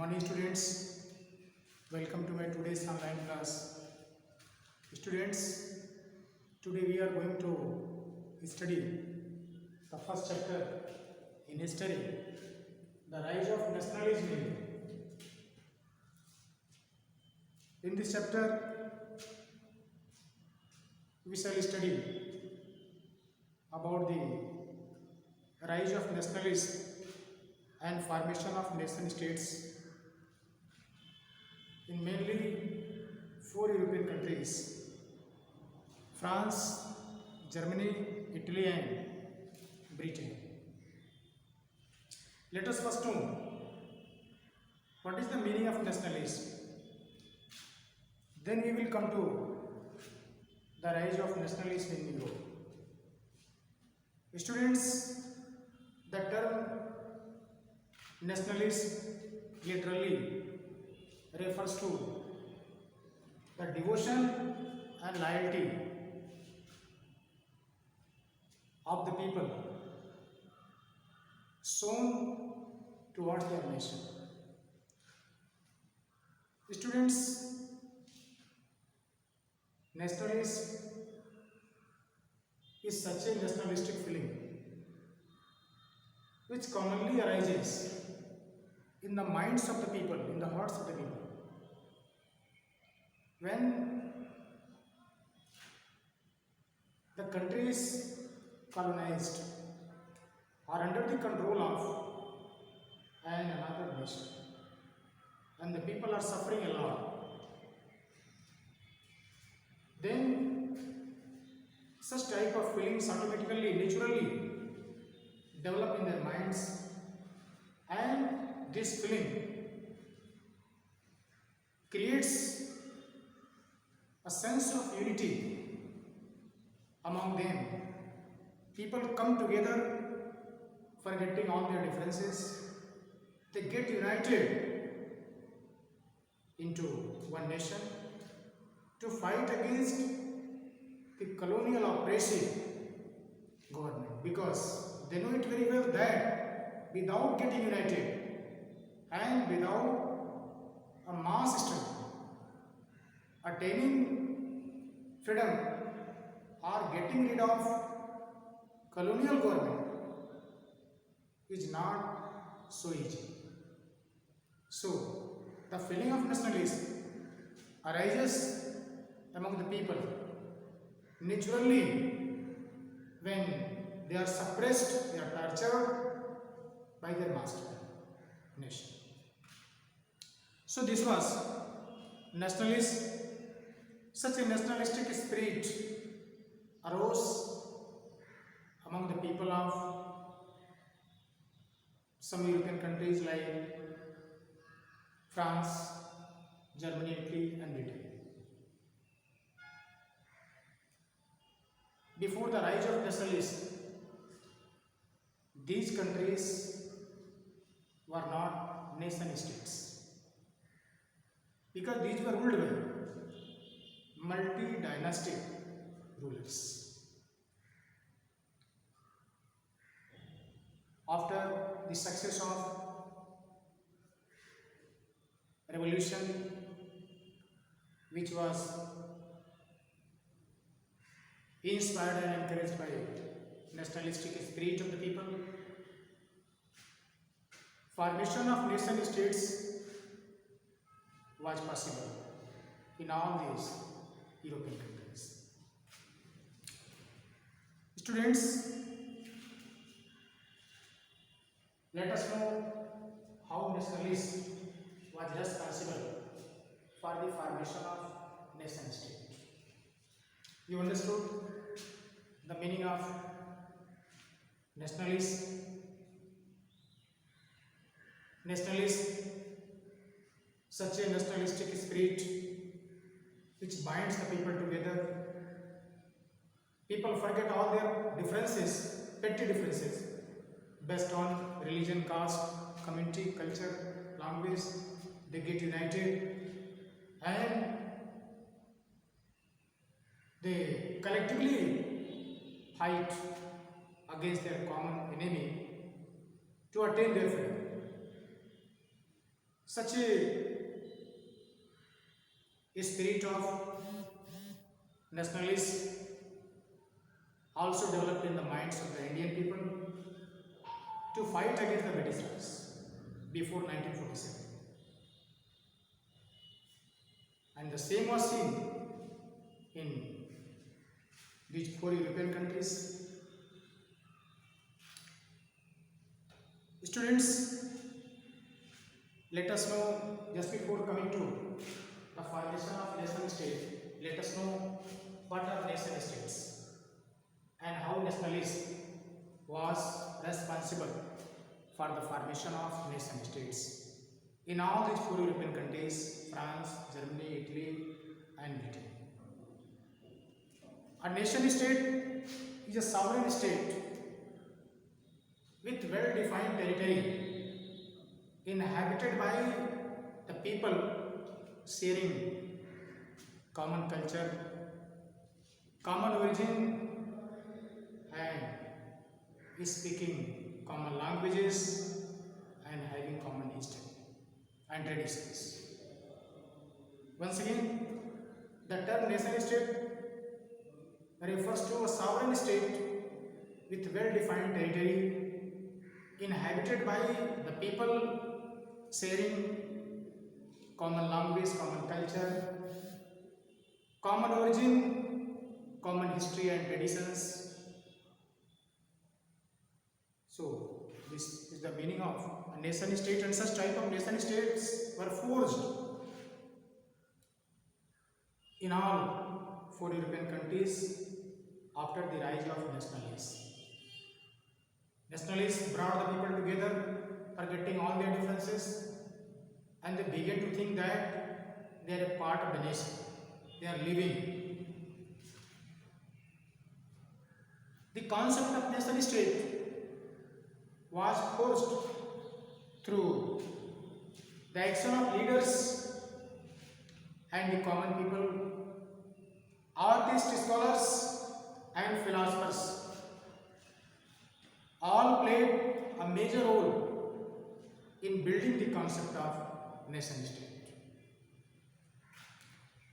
morning students, welcome to my today's online class. Students, today we are going to study the first chapter in history, the rise of nationalism in India. In this chapter we shall study about the rise of nationalism and formation of nation states in mainly 4 European countries: France, Germany, Italy and Britain. Let us first know what is the meaning of nationalism. Then we will come to the rise of nationalism in Europe. Students, the term nationalism literally refers to the devotion and loyalty of the people shown towards their nation. Students, nationalism is such a nationalistic feeling which commonly arises in the minds of the people, in the hearts of the people, when the country is colonized or under the control of another nation, and the people are suffering a lot. Then such type of feelings automatically, naturally develop in their minds, and this feeling creates a sense of unity among them. People come together forgetting all their differences. They get united into one nation to fight against the colonial oppressive government, because they know it very well that without getting united and without a mass struggle, attaining freedom or getting rid of colonial government is not so easy. So the feeling of nationalism arises among the people naturally when they are suppressed, they are tortured by their master nation. So this was nationalism. Such a nationalistic spirit arose among the people of some European countries like France, Germany, Italy and Britain. Before the rise of nationalism, these countries were not nation states, because these were ruled by multi-dynastic rulers. After the success of revolution, which was inspired and encouraged by nationalistic spirit of the people, formation of nation states was possible in all these European countries. Students, let us know how nationalism was responsible for the formation of nation state. You understood the meaning of nationalism? Nationalism, such a nationalistic spirit which binds the people together. People forget all their differences, petty differences, based on religion, caste, community, culture, language. They get united and they collectively fight against their common enemy to attain their freedom. Such a spirit of nationalism also developed in the minds of the Indian people to fight against the Britishers before 1947. And the same was seen in these four European countries. Students, let us know, just before coming to the formation of nation state, let us know what are nation states and how nationalism was responsible for the formation of nation states in all these four European countries: France, Germany, Italy and Britain. A nation state is a sovereign state with well-defined territory inhabited by the people sharing common culture, common origin and speaking common languages and having common history and traditions. Once again, the term nation state refers to a sovereign state with well-defined territory inhabited by the people sharing common language, common culture, common origin, common history and traditions. So this is the meaning of a nation state, and such type of nation states were forged in all four European countries after the rise of nationalism. Nationalists brought the people together, forgetting all their differences, and they began to think that they are a part of the nation. They are living. The concept of nation state was forged through the action of leaders and the common people, artists, scholars and philosophers. All played a major role in building the concept of nation state.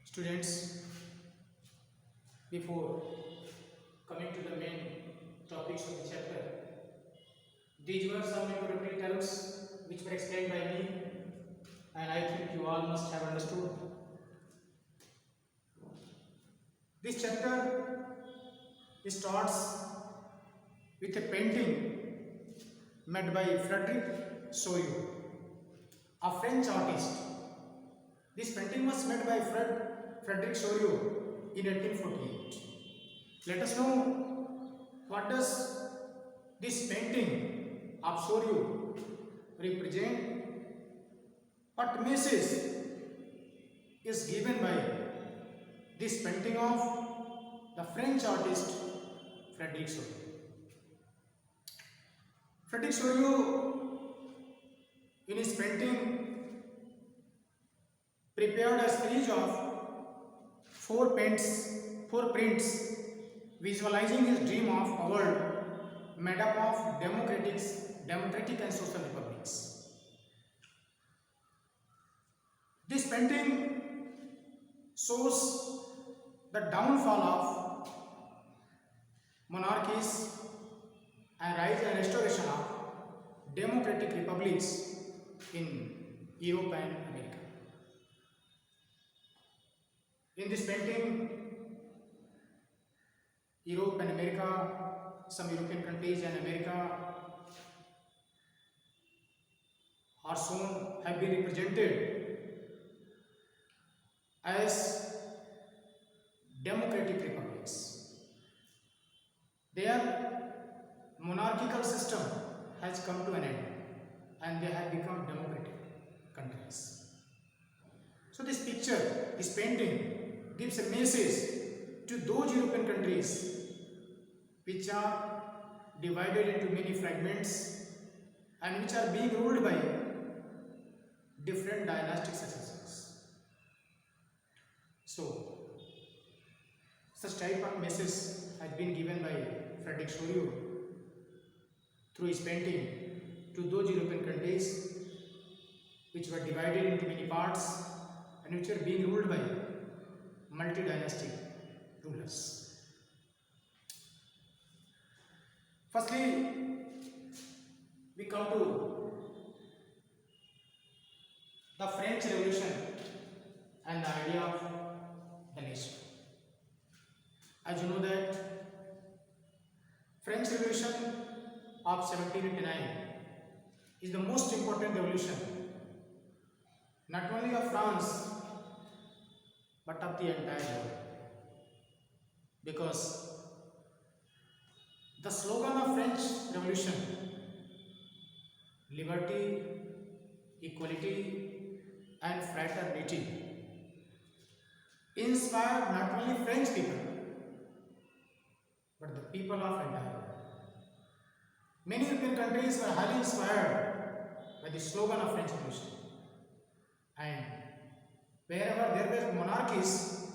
Students, before coming to the main topics of the chapter, these were some introductory terms which were explained by me, and I think you all must have understood. This chapter starts with a painting made by Frederic Soyer, a French artist. This painting was made by Frederic Soyer in 1848. Let us know what does this painting of Soyer represent, what message is given by this painting of the French artist Frederic Soyer. Frederic Soyer, in his painting, prepared a series of four prints visualizing his dream of a world made up of democratic and social republics. This painting shows the downfall of monarchies and rise and restoration of democratic republics in Europe and America. In this painting, Europe and America, some European countries and America are shown, have been represented as democratic republics. Their monarchical system has come to an end and they have become democratic countries. So this picture, this painting gives a message to those European countries which are divided into many fragments and which are being ruled by different dynastic successors. So such type of message has been given by Frederic Soyer through his painting to those European countries which were divided into many parts and which were being ruled by multi-dynastic rulers. Firstly, we come to the French Revolution and the idea of the nation. As you know that French Revolution of 1789 is the most important revolution not only of France but of the entire world, because the slogan of French Revolution, liberty, equality and fraternity, inspired not only French people but the people of entire world. Many European countries were highly inspired by the slogan of French Revolution, and wherever there were monarchies,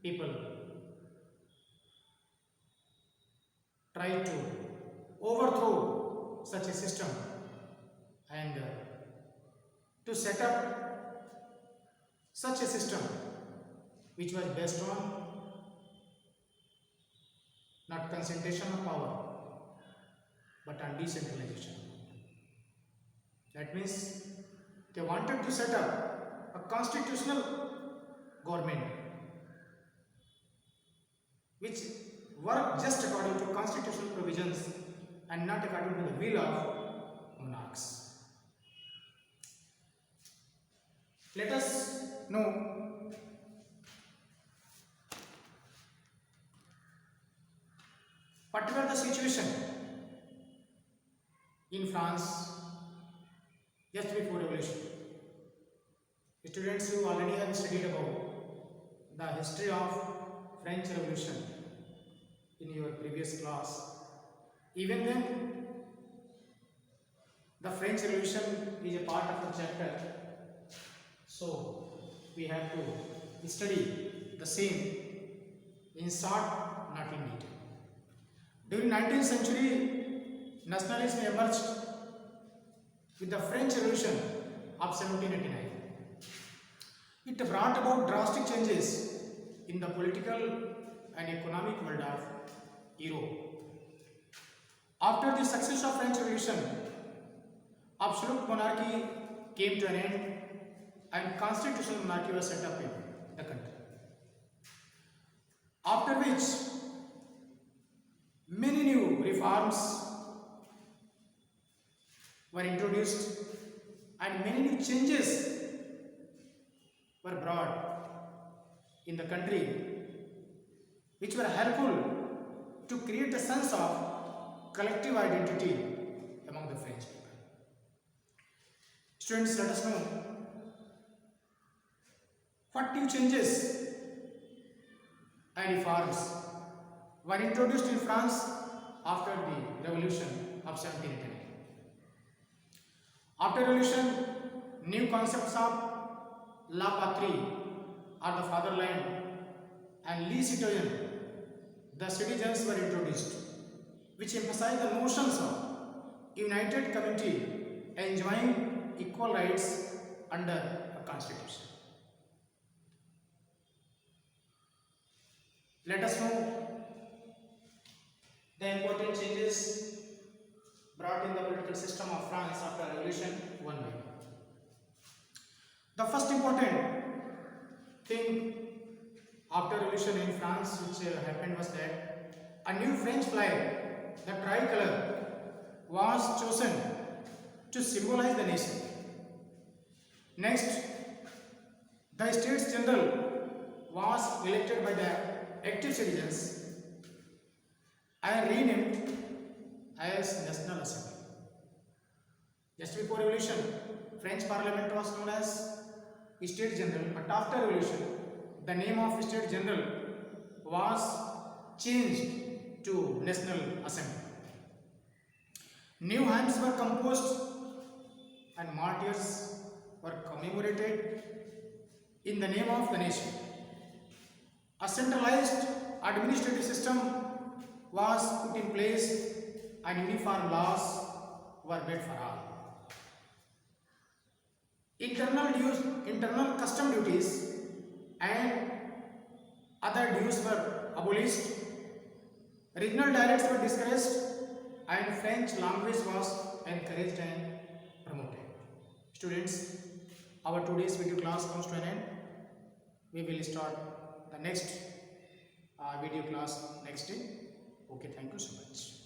people tried to overthrow such a system and to set up such a system which was based on not concentration of power but on decentralization. That means they wanted to set up a constitutional government which worked just according to constitutional provisions and not according to the will of monarchs. Let us know what were the situation in France just before revolution. Students who already have studied about the history of French Revolution in your previous class, even then the French Revolution is a part of the chapter, so we have to study the same in short, not in detail. During 19th century, nationalism emerged with the French Revolution of 1789. It brought about drastic changes in the political and economic world of Europe. After the success of French Revolution, absolute monarchy came to an end and constitutional monarchy was set up in the country. After which, many new reforms were introduced and many new changes were brought in the country which were helpful to create a sense of collective identity among the French people. Students, let us know what new changes and reforms were introduced in France after the revolution of 1789. After revolution, new concepts of la patrie or the fatherland and les citoyens, the citizens, were introduced, which emphasized the notions of united community enjoying equal rights under a constitution. Let us know the important changes brought in the political system of France after revolution one by one. The first important thing after revolution in France which happened was that a new French flag, the tricolor, was chosen to symbolize the nation. Next, the States General was elected by the active citizens and renamed as National Assembly. Just before revolution, French Parliament was known as States General, but after revolution, the name of States General was changed to National Assembly. New hymns were composed and martyrs were commemorated in the name of the nation. A centralized administrative system was put in place and uniform laws were made for all. In internal custom duties and other dues were abolished. Regional dialects were discouraged and French language was encouraged and promoted. Students, our today's video class comes to an end. We will start the next video class next day. Okay, thank you so much.